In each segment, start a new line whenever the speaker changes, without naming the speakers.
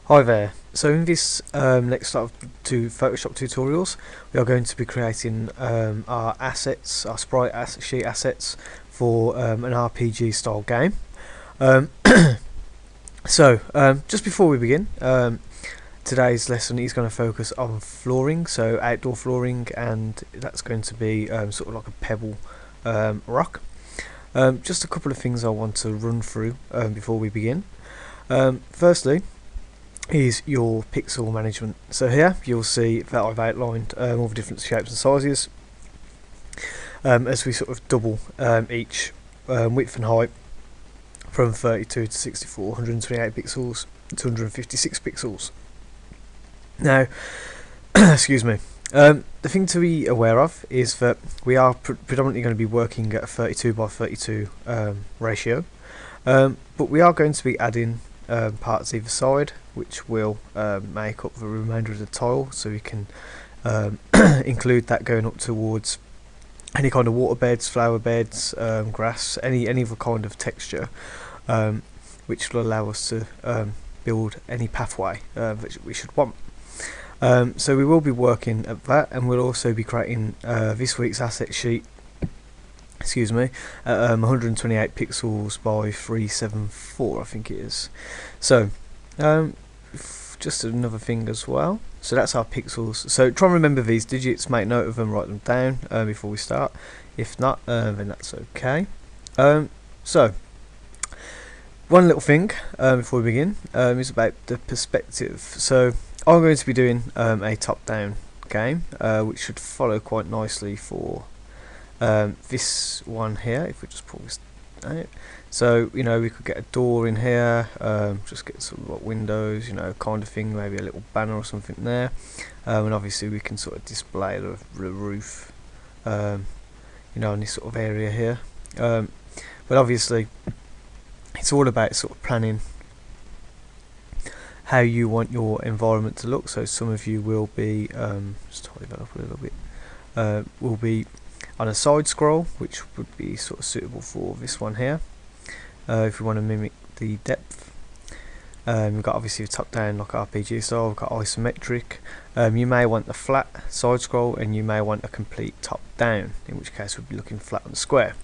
Hi there. So in this next set of two Photoshop tutorials, we are going to be creating our assets, our Sprite sheet assets for an RPG style game. Um, just before we begin, today's lesson is going to focus on flooring, so outdoor flooring, and that's going to be sort of like a pebble rock. Just a couple of things I want to run through before we begin. Firstly, is your pixel management. So here you'll see that I've outlined all the different shapes and sizes as we sort of double each width and height from 32 to 64, 128 pixels to 156 pixels. Now, excuse me. The thing to be aware of is that we are predominantly going to be working at a 32 by 32 ratio, but we are going to be adding parts either side, which will make up the remainder of the tile, so we can include that going up towards any kind of water beds, flower beds, grass, any other kind of texture, which will allow us to build any pathway which we should want. So we will be working at that, and we'll also be creating this week's asset sheet, excuse me, 128 pixels by 374, I think it is. So just another thing as well, so that's our pixels. So try and remember these digits, make note of them, write them down before we start. If not, then that's okay. So one little thing before we begin is about the perspective. So I'm going to be doing a top-down game, which should follow quite nicely for this one here. If we just pull this out, so you know, we could get a door in here, just get some like windows, you know, kind of thing, maybe a little banner or something there, and obviously we can sort of display the roof, you know, in this sort of area here. But obviously it's all about sort of planning how you want your environment to look. So some of you will be just tidy that up a little bit, will be on a side scroll, which would be sort of suitable for this one here. If we want to mimic the depth, we've got obviously a top down like RPG style, we've got isometric. You may want a flat side scroll, and you may want a complete top down, in which case we'd be looking flat on the square.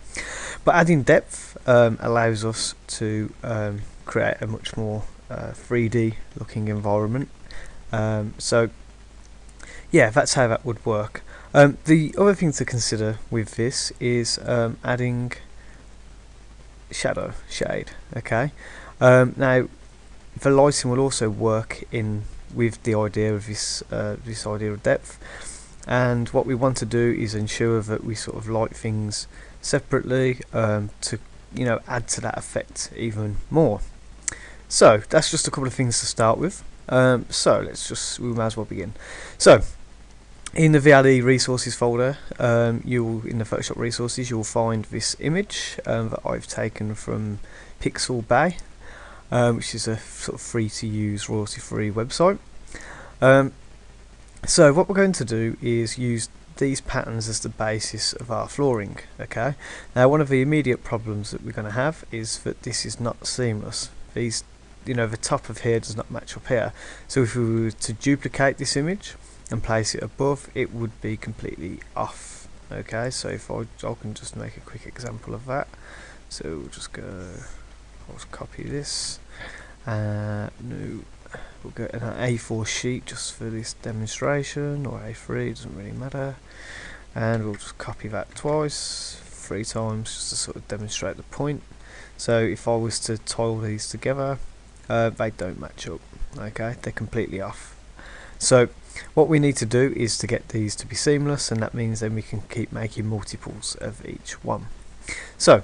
But adding depth allows us to create a much more 3D looking environment. So yeah, that's how that would work. The other thing to consider with this is adding shade. Okay. Now the lighting will also work in with the idea of this idea of depth, and what we want to do is ensure that we sort of light things separately to, you know, add to that effect even more. So that's just a couple of things to start with. So we might as well begin. So in the VLE resources folder, in the Photoshop resources, you'll find this image that I've taken from Pixel Bay, which is a sort of free to use, royalty free website. So what we're going to do is use these patterns as the basis of our flooring. Okay. Now one of the immediate problems that we're going to have is that this is not seamless. These, you know, the top of here does not match up here. So if we were to duplicate this image and place it above, it would be completely off. Okay, so if I can just make a quick example of that. So we'll just go, I'll just copy this, no, we'll go in an A4 sheet just for this demonstration, or A3, doesn't really matter, and we'll just copy that twice, 3 times, just to sort of demonstrate the point. So if I was to tile these together, they don't match up. Okay, they're completely off. So what we need to do is to get these to be seamless, and that means then we can keep making multiples of each one. So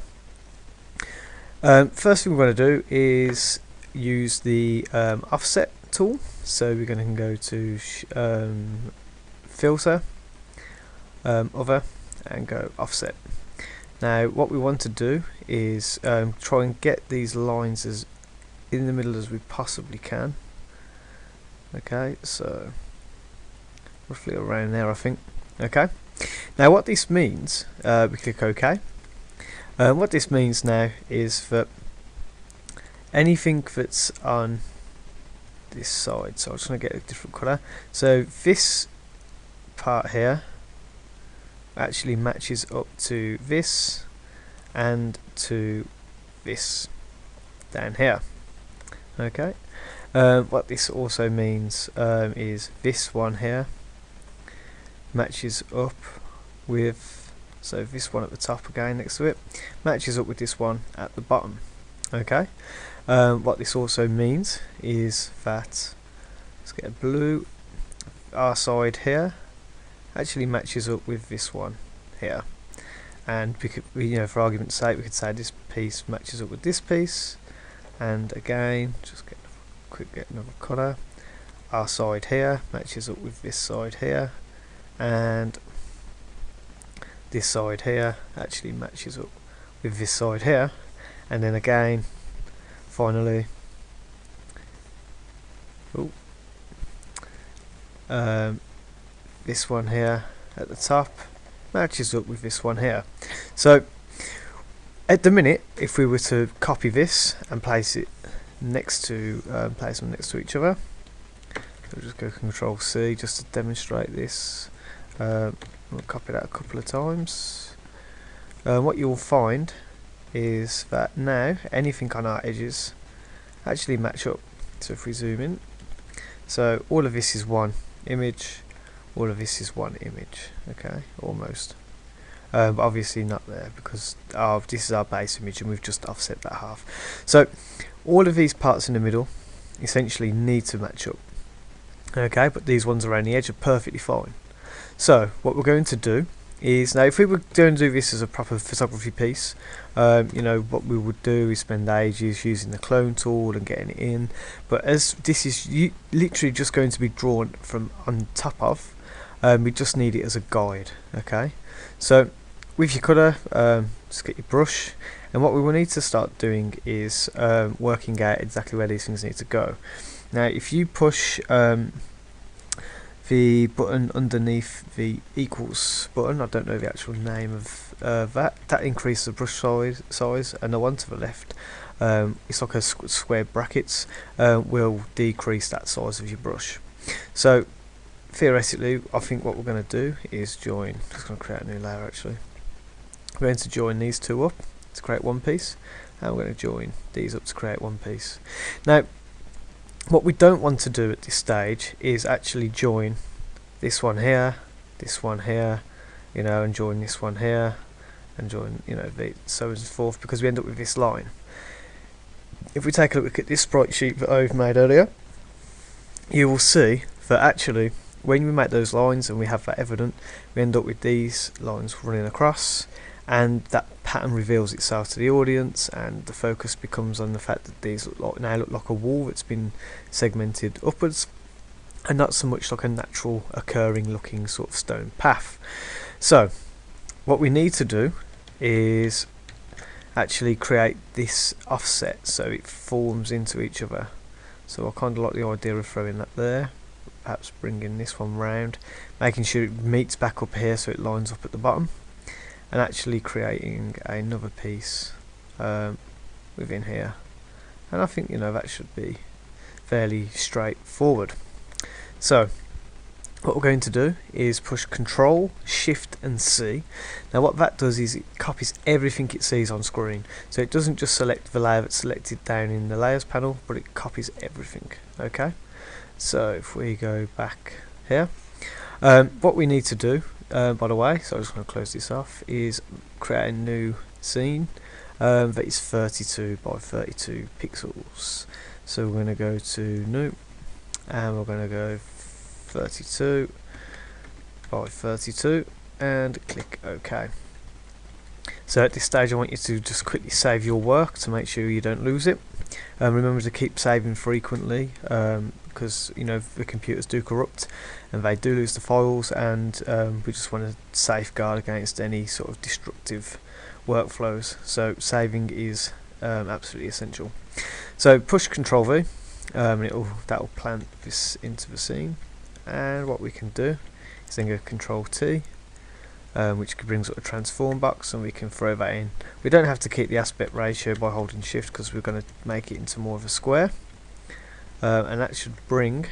first thing we're going to do is use the offset tool. So we're going to go to filter, other, and go offset. Now what we want to do is try and get these lines as in the middle as we possibly can. Okay, so roughly around there, I think. Okay, now what this means, we click OK. What this means now is that anything that's on this side, so I'm just going to get a different colour. So this part here actually matches up to this and to this down here. Okay. What this also means is this one here matches up with, so this one at the top again next to it matches up with this one at the bottom. Okay. What this also means is that, let's get a blue, our side here actually matches up with this one here, and we could, for argument's sake, we could say this piece matches up with this piece, and again, just get another colour. Our side here matches up with this side here, and this side here actually matches up with this side here, and then again, finally, this one here at the top matches up with this one here. So at the minute, if we were to copy this and place it next to place them next to each other, we'll just go Control C just to demonstrate this. We'll copy that a couple of times. What you'll find is that now anything on our edges actually match up. So if we zoom in, so all of this is one image, all of this is one image, okay, almost, but obviously not there because this is our base image and we've just offset that half. So all of these parts in the middle essentially need to match up, okay, but these ones around the edge are perfectly fine. So what we're going to do is, now if we were going to do this as a proper photography piece, what we would do is spend ages using the clone tool and getting it in, but as this is literally just going to be drawn from on top of, we just need it as a guide. Okay, so with your colour, just get your brush, and what we will need to start doing is working out exactly where these things need to go. Now if you push the button underneath the equals button, I don't know the actual name of that increases the brush size, and the one to the left, it's like a square brackets, will decrease that size of your brush. So theoretically, I think what we're going to do is join, just going to create a new layer actually, we're going to join these two up to create one piece, and we're going to join these up to create one piece. Now what we don't want to do at this stage is actually join this one here, and join this one here, and join, so on and so forth, because we end up with this line. If we take a look at this sprite sheet that I've made earlier, you will see that actually when we make those lines and we have that evident, we end up with these lines running across, and that pattern reveals itself to the audience, and the focus becomes on the fact that these now look like a wall that's been segmented upwards, and not so much like a natural occurring looking sort of stone path. So what we need to do is actually create this offset so it forms into each other. So I kind of like the idea of throwing that there, perhaps bringing this one round, making sure it meets back up here so it lines up at the bottom, and actually creating another piece within here, and I think that should be fairly straightforward. So what we're going to do is push Control, Shift and C. Now what that does is it copies everything it sees on screen, so it doesn't just select the layer that's selected down in the layers panel, but it copies everything. Okay, so if we go back here, what we need to do, by the way, so I'm just going to close this off, is create a new scene that is 32 by 32 pixels. So we're going to go to New, and we're going to go 32 by 32 and click OK. So at this stage I want you to just quickly save your work to make sure you don't lose it. Remember to keep saving frequently, because the computers do corrupt and they do lose the files, and we just want to safeguard against any sort of destructive workflows. So saving is absolutely essential. So push Control V, and that will plant this into the scene. And what we can do is then go Control T, which brings up a transform box, and we can throw that in. We don't have to keep the aspect ratio by holding Shift because we're going to make it into more of a square. and that should bring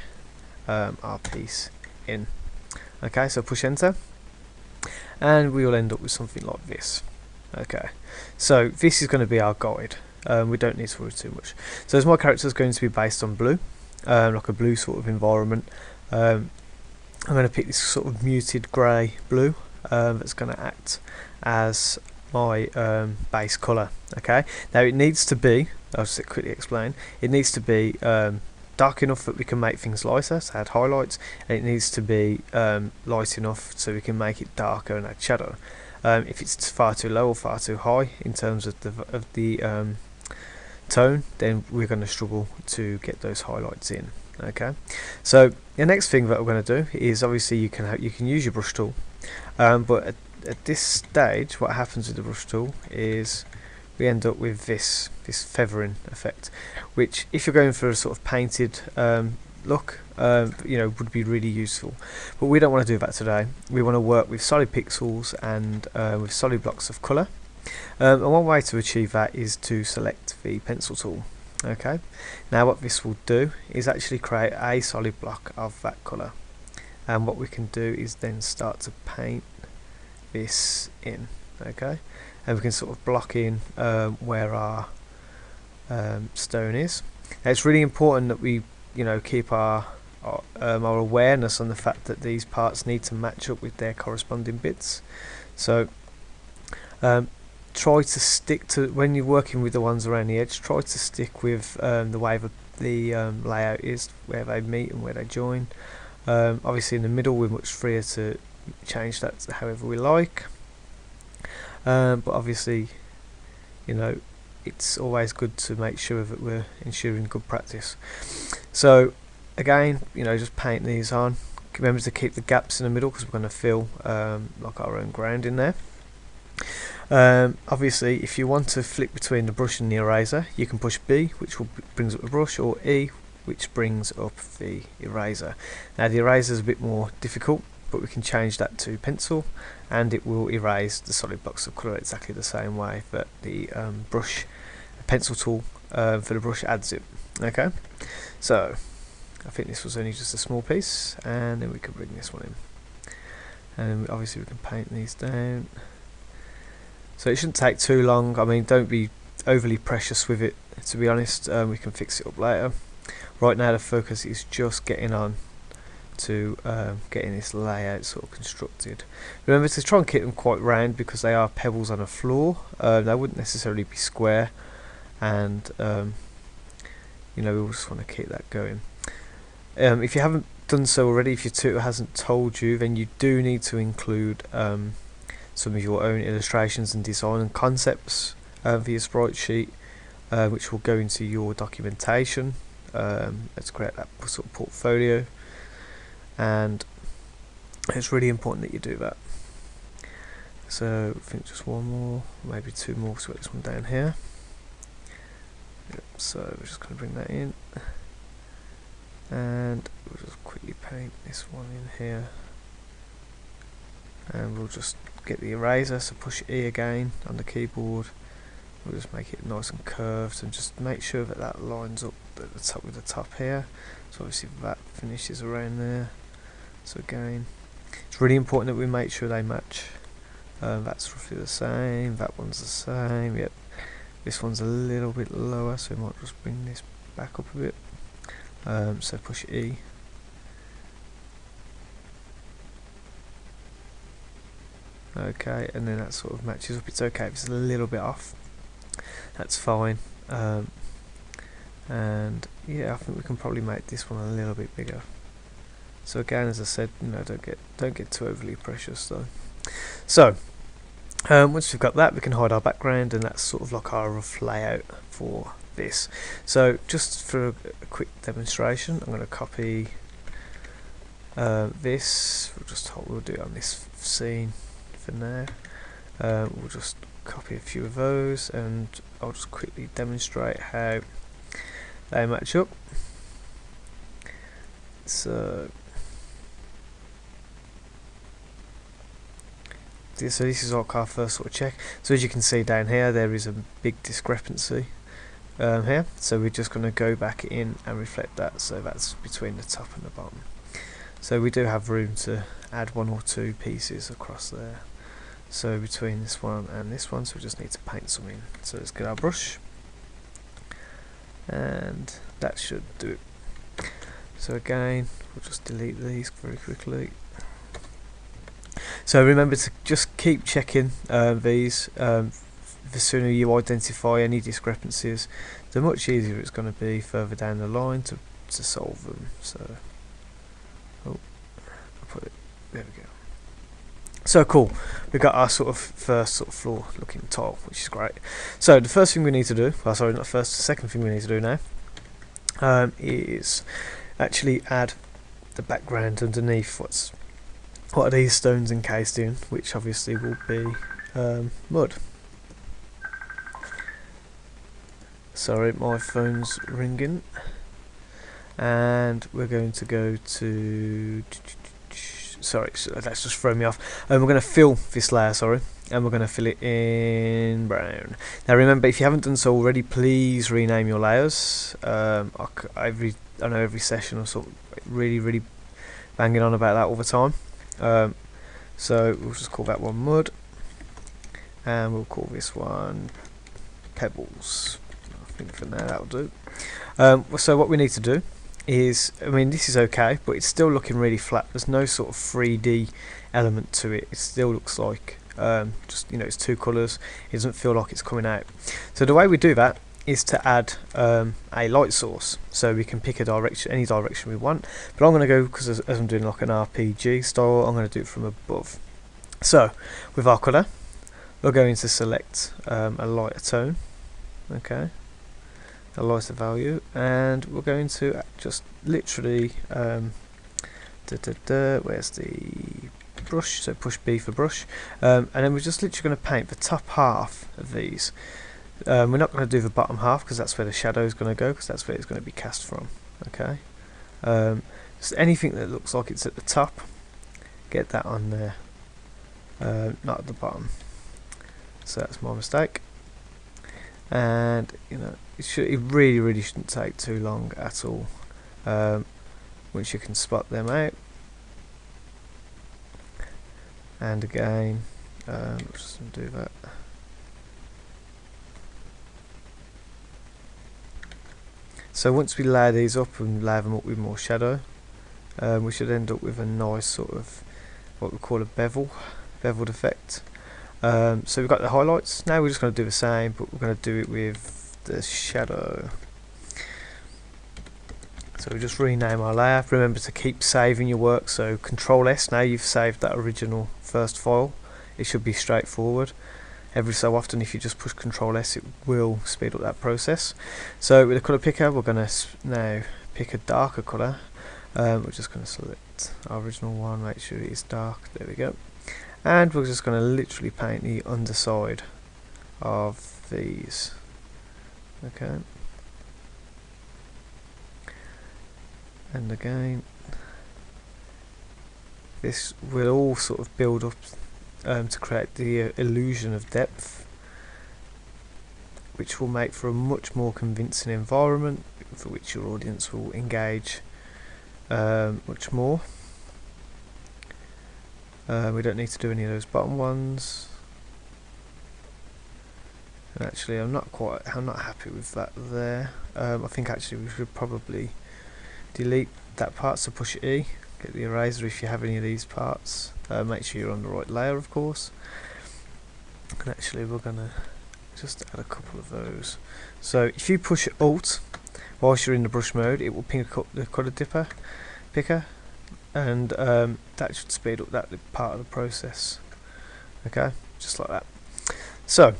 our piece in. Okay, so push enter, and we will end up with something like this. Okay, so this is going to be our guide. We don't need to worry too much. So as my character is going to be based on blue, like a blue sort of environment, I'm going to pick this sort of muted grey blue that's going to act as my base colour. Okay, now it needs to be, I'll just quickly explain, it needs to be dark enough that we can make things lighter, so add highlights, and it needs to be light enough so we can make it darker and add shadow. If it's far too low or far too high in terms of the tone, then we're going to struggle to get those highlights in. Okay, so the next thing that we're going to do is, obviously you can use your brush tool, but at this stage what happens with the brush tool is we end up with this feathering effect, which if you're going for a sort of painted look, would be really useful, but we don't want to do that today. We want to work with solid pixels and with solid blocks of colour, and one way to achieve that is to select the pencil tool. Okay, now what this will do is actually create a solid block of that colour, and what we can do is then start to paint this in. Okay, and we can sort of block in where our stone is. Now it's really important that we keep our awareness on the fact that these parts need to match up with their corresponding bits. So try to stick to, when you're working with the ones around the edge, try to stick with the way the layout is, where they meet and where they join. Obviously in the middle we're much freer to change that to however we like, but obviously it's always good to make sure that we're ensuring good practice. So again, just paint these on. Remember to keep the gaps in the middle because we're going to fill like our own ground in there. Obviously if you want to flip between the brush and the eraser, you can push B, which brings up the brush, or E, which brings up the eraser. Now the eraser is a bit more difficult, but we can change that to pencil and it will erase the solid blocks of colour exactly the same way that the pencil tool for the brush adds it. Okay, so I think this was only just a small piece, and then we can bring this one in, and obviously we can paint these down. So it shouldn't take too long. I mean, don't be overly precious with it, to be honest. We can fix it up later. Right now the focus is just getting on to getting this layout sort of constructed. Remember to try and keep them quite round because they are pebbles on a floor. They wouldn't necessarily be square, and we just want to keep that going. If you haven't done so already, if your tutor hasn't told you, then you do need to include some of your own illustrations and design and concepts for your sprite sheet, which will go into your documentation. Let's create that sort of portfolio, and it's really important that you do that. So I think just one more, maybe two more, so this one down here. Yep, so we're just going to bring that in, and we'll just quickly paint this one in here, and we'll just get the eraser, so push E again on the keyboard. We'll just make it nice and curved, and just make sure that that lines up at the top with the top here. So obviously that finishes around there. So again, it's really important that we make sure they match. That's roughly the same, that one's the same, yep. This one's a little bit lower, so we might just bring this back up a bit. So push E. Okay, and then that sort of matches up. It's okay if it's a little bit off, that's fine. And yeah, I think we can probably make this one a little bit bigger. So again, as I said, don't get too overly precious though. So once we've got that, we can hide our background, and that's sort of like our rough layout for this. So just for a quick demonstration, I'm going to copy this. We'll do it on this scene for now. We'll just copy a few of those, and I'll just quickly demonstrate how they match up. So this is our first sort of check. So as you can see down here, there is a big discrepancy here, so we're just going to go back in and reflect that, so that's between the top and the bottom. So we do have room to add 1 or 2 pieces across there, so between this one and this one, so we just need to paint some in. So let's get our brush, and that should do it. So again, we'll just delete these very quickly. So remember to just keep checking these. The sooner you identify any discrepancies, the much easier it's going to be further down the line to solve them. So, oh, I'll put it, there we go. So cool, we've got our sort of first sort of floor looking tile, which is great. So the first thing we need to do, well, sorry, not first, the second thing we need to do now is actually add the background underneath what are these stones encased in, which obviously will be mud. Sorry, my phone's ringing, and we're going to go to, sorry, that's just thrown me off, and we're going to fill this layer, sorry, and we're going to fill it in brown. Now remember, if you haven't done so already, please rename your layers. I know every session I'm sort of really banging on about that all the time. So we'll just call that one mud, and we'll call this one pebbles. I think for now that'll do. So what we need to do is, I mean, this is okay, but it's still looking really flat. There's no sort of 3D element to it. It still looks like just, you know, it's 2 colours. It doesn't feel like it's coming out. So the way we do that is to add a light source, so we can pick a direction, any direction we want. But I'm going to go, because as I'm doing like an RPG style, I'm going to do it from above. So with our colour, we're going to select a lighter tone, okay, a lighter value, and we're going to just literally where's the brush, so push B for brush, and then we're just literally going to paint the top half of these. We're not going to do the bottom half because that's where the shadow is going to go, because that's where it's going to be cast from. Okay, just anything that looks like it's at the top, get that on there, not at the bottom. So that's my mistake. And you know, it really shouldn't take too long at all. Once you can spot them out, and again, just do that. So once we layer these up and layer them up with more shadow, we should end up with a nice sort of what we call a beveled effect. So we've got the highlights. Now we're just going to do the same, but we're going to do it with the shadow. So we just rename our layer. Remember to keep saving your work, so Control S, now you've saved that original first file. It should be straightforward. Every so often, if you just push Control S, it will speed up that process. So with the colour picker, we're going to now pick a darker colour. We're just going to select our original one, make sure it is dark, there we go. And we're just going to literally paint the underside of these. Okay. And again, this will all sort of build up to create the illusion of depth, which will make for a much more convincing environment for which your audience will engage much more. We don't need to do any of those bottom ones. And actually, I'm not happy with that there. I think actually we should probably delete that part, so push E, get the eraser if you have any of these parts. Make sure you're on the right layer, of course. And actually we're gonna just add a couple of those. So if you push Alt whilst you're in the brush mode, it will pick up the colour picker, and that should speed up that part of the process. Okay, just like that. So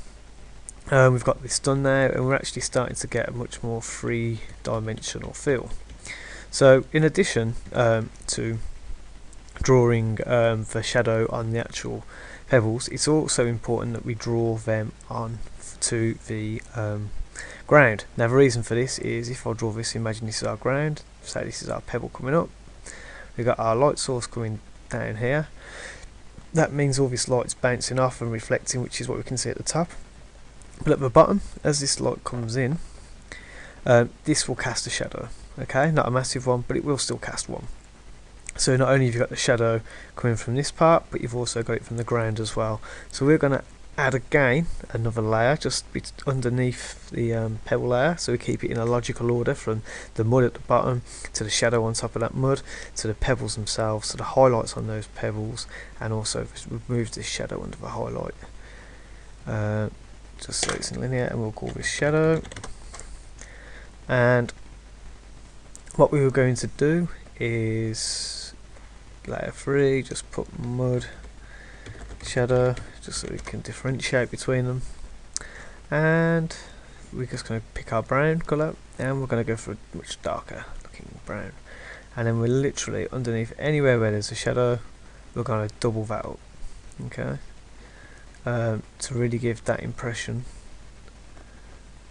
we've got this done now, and we're actually starting to get a much more three-dimensional feel. So in addition to drawing the shadow on the actual pebbles, it's also important that we draw them on to the ground. Now the reason for this is, if I draw this, imagine this is our ground, say this is our pebble coming up, we've got our light source coming down here. That means all this light's bouncing off and reflecting, which is what we can see at the top. But at the bottom, as this light comes in, this will cast a shadow. Okay, not a massive one, but it will still cast one. So not only have you got the shadow coming from this part, but you've also got it from the ground as well. So we're going to add again another layer just underneath the pebble layer, so we keep it in a logical order from the mud at the bottom to the shadow on top of that mud to the pebbles themselves to the highlights on those pebbles, and also remove this shadow under the highlight, just so it's in linear, and we'll call this shadow. And what we were going to do is layer 3, just put mud shadow just so we can differentiate between them, and we're just going to pick our brown colour and we're going to go for a much darker looking brown, and then we're literally underneath anywhere where there's a shadow we're going to double that up, okay, to really give that impression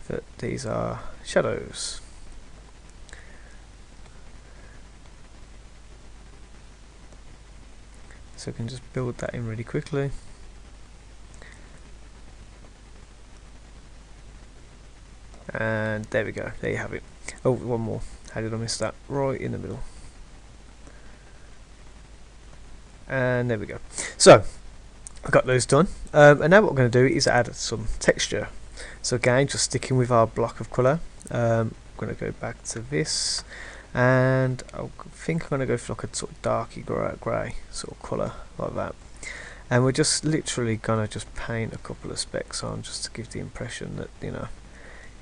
that these are shadows. So we can just build that in really quickly. And there we go, there you have it. Oh, one more. How did I miss that? Right in the middle. And there we go. So, I've got those done. And now what we're going to do is add some texture. So again, just sticking with our block of colour. I'm going to go back to this. And I think I'm going to go for like a sort of darky grey sort of colour like that, and we're just literally going to just paint a couple of specks on just to give the impression that, you know,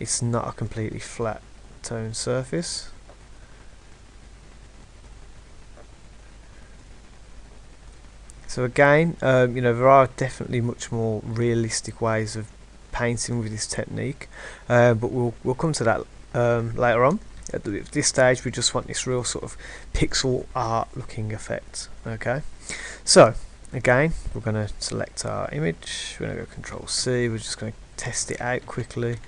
it's not a completely flat tone surface. So again, you know, there are definitely much more realistic ways of painting with this technique, but we'll come to that later on. At this stage we just want this real sort of pixel art looking effect. Okay, so again we're going to select our image, we're going to go Control C, we're just going to test it out quickly.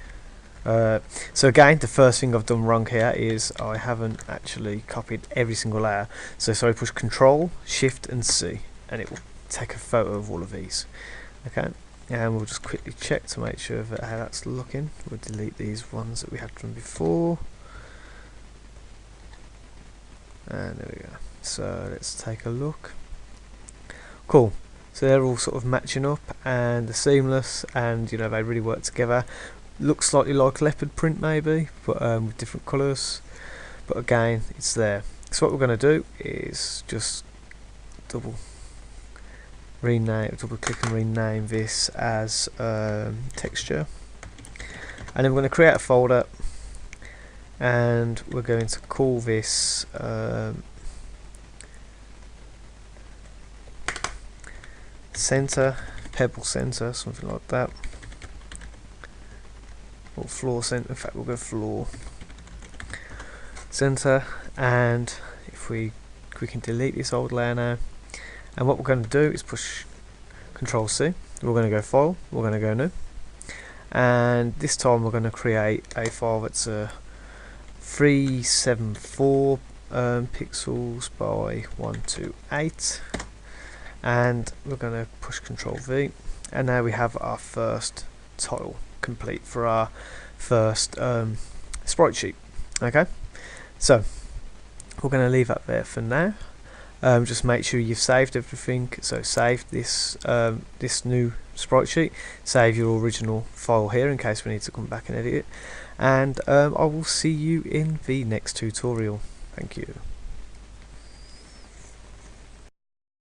So again, the first thing I've done wrong here is I haven't actually copied every single layer, so I push Control, Shift and C and it will take a photo of all of these. Okay, and we'll just quickly check to make sure that how that's looking. We'll delete these ones that we had from before. And there we go. So let's take a look. Cool. So they're all sort of matching up and they're seamless, and you know, they really work together. Looks slightly like leopard print maybe, but with different colours. But again, it's there. So what we're going to do is just double click and rename this as texture, and then we're going to create a folder. And we're going to call this center, pebble center, something like that, or floor center. In fact, we'll go floor center, and if we can delete this old layer now, and what we're going to do is push Control C. We're going to go File, we're going to go New, and this time we're going to create a file that's a 374 pixels by 128, and we're going to push Control V, and now we have our first tile complete for our first sprite sheet. Okay, so we're going to leave that there for now. Just make sure you've saved everything, so save this this new sprite sheet, save your original file here in case we need to come back and edit it, and I will see you in the next tutorial. Thank you.